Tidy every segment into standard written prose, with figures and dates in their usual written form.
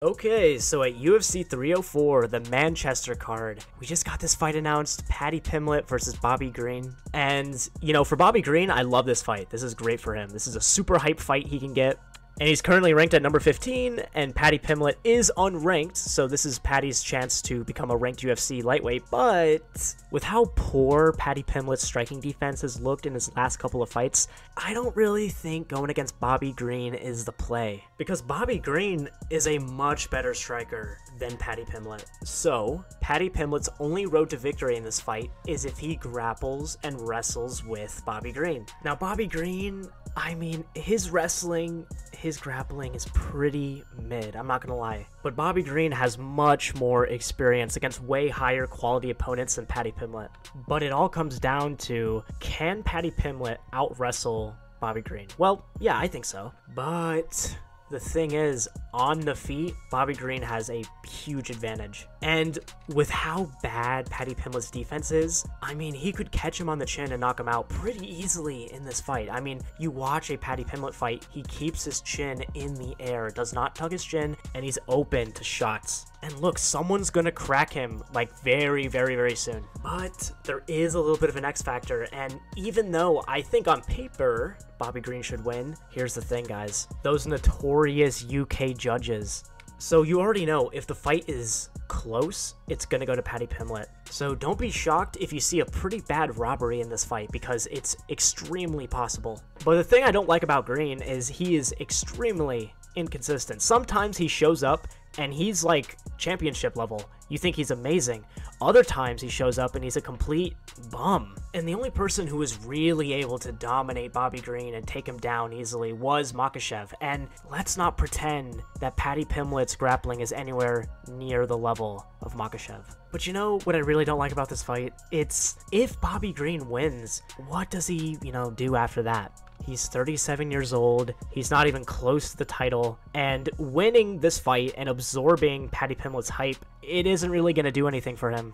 Okay, so at UFC 304, the Manchester card, we just got this fight announced, Paddy Pimblett versus Bobby Green. And, you know, for Bobby Green, I love this fight. This is great for him. This is a super hype fight he can get. And he's currently ranked at number 15, and Paddy Pimblett is unranked, so this is Paddy's chance to become a ranked UFC lightweight. But with how poor Paddy Pimblett's striking defense has looked in his last couple of fights, I don't really think going against Bobby Green is the play. Because Bobby Green is a much better striker than Paddy Pimblett. So, Paddy Pimblett's only road to victory in this fight is if he grapples and wrestles with Bobby Green. Now, Bobby Green, I mean, his wrestling, his grappling is pretty mid, I'm not gonna lie. But Bobby Green has much more experience against way higher quality opponents than Paddy Pimblett. But it all comes down to, can Paddy Pimblett out-wrestle Bobby Green? Well, yeah, I think so. But the thing is, on the feet, Bobby Green has a huge advantage. And with how bad Paddy Pimblett's defense is, I mean, he could catch him on the chin and knock him out pretty easily in this fight. I mean, you watch a Paddy Pimblett fight, he keeps his chin in the air, does not tug his chin, and he's open to shots. And look, someone's gonna crack him like very, very, very soon. But there is a little bit of an X factor, and even though I think on paper Bobby Green should win, here's the thing, guys. Those notorious UK judges. So you already know if the fight is close, it's gonna go to Paddy Pimblett. So don't be shocked if you see a pretty bad robbery in this fight, because it's extremely possible. But the thing I don't like about Green is he is extremely inconsistent. Sometimes he shows up and he's like championship level. You think he's amazing. Other times he shows up and he's a complete bum. And the only person who was really able to dominate Bobby Green and take him down easily was Makhachev. And let's not pretend that Paddy Pimblett's grappling is anywhere near the level of Makhachev. But you know what I really don't like about this fight? It's if Bobby Green wins, what does he, do after that? He's 37 years old, he's not even close to the title, and winning this fight and absorbing Paddy Pimblett's hype, it isn't really going to do anything for him.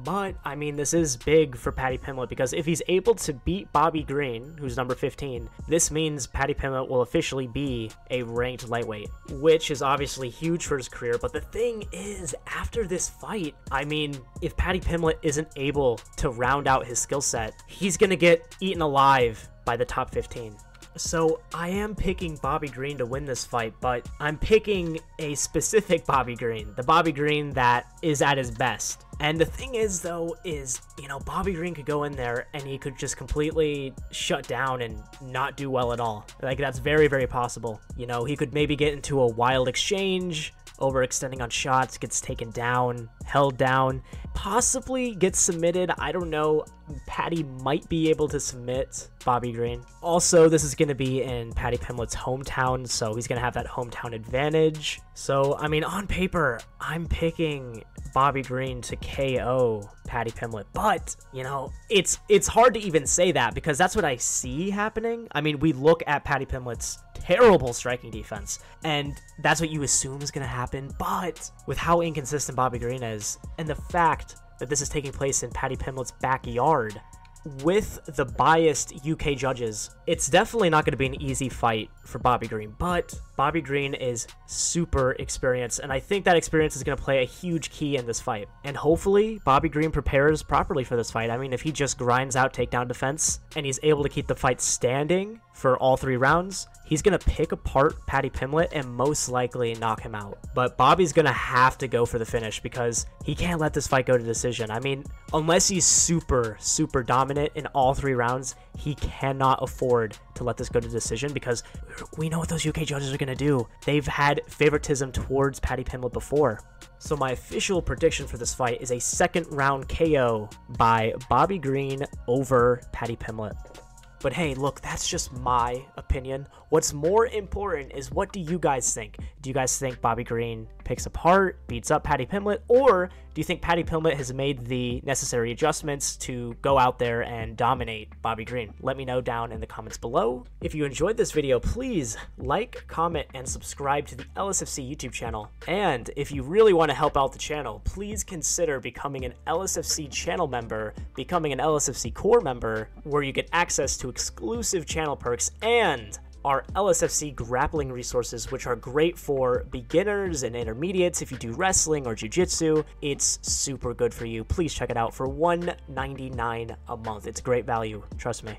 But, I mean, this is big for Paddy Pimblett, because if he's able to beat Bobby Green, who's number 15, this means Paddy Pimblett will officially be a ranked lightweight, which is obviously huge for his career. But the thing is, after this fight, I mean, if Paddy Pimblett isn't able to round out his skill set, he's going to get eaten alive by the top 15. So I am picking Bobby Green to win this fight, but I'm picking a specific Bobby Green, the Bobby Green that is at his best. And the thing is, though, is, Bobby Green could go in there and he could just completely shut down and not do well at all. Like, that's very, very possible. He could maybe get into a wild exchange, overextending on shots, gets taken down, held down, possibly gets submitted. I don't know. Paddy might be able to submit Bobby Green. Also, this is going to be in Paddy Pimblett's hometown, so he's going to have that hometown advantage. So, I mean, on paper, I'm picking Bobby Green to KO Paddy Pimblett, but, it's hard to even say that, because that's what I see happening. I mean, we look at Paddy Pimblett's terrible striking defense, and that's what you assume is going to happen. But with how inconsistent Bobby Green is, and the fact that this is taking place in Paddy Pimblett's backyard with the biased UK judges, it's definitely not going to be an easy fight for Bobby Green. But Bobby Green is super experienced, and I think that experience is going to play a huge key in this fight. And hopefully Bobby Green prepares properly for this fight. I mean, if he just grinds out takedown defense and he's able to keep the fight standing for all 3 rounds, he's going to pick apart Paddy Pimblett and most likely knock him out. But Bobby's going to have to go for the finish, because he can't let this fight go to decision. I mean, unless he's super, super dominant in all 3 rounds, he cannot afford to let this go to decision, because we know what those UK judges are going to do. They've had favoritism towards Paddy Pimblett before. So my official prediction for this fight is a 2nd round KO by Bobby Green over Paddy Pimblett. But hey, look, that's just my opinion. What's more important is, what do you guys think? Do you guys think Bobby Green picks apart, beats up Paddy Pimblett, or do you think Paddy Pimblett has made the necessary adjustments to go out there and dominate Bobby Green? Let me know down in the comments below. If you enjoyed this video, please like, comment, and subscribe to the LSFC YouTube channel. And if you really want to help out the channel, please consider becoming an LSFC channel member, becoming an LSFC core member, where you get access to exclusive channel perks and our LSFC grappling resources, which are great for beginners and intermediates. If you do wrestling or jiu-jitsu, it's super good for you. Please check it out for $1.99 a month. It's great value, trust me.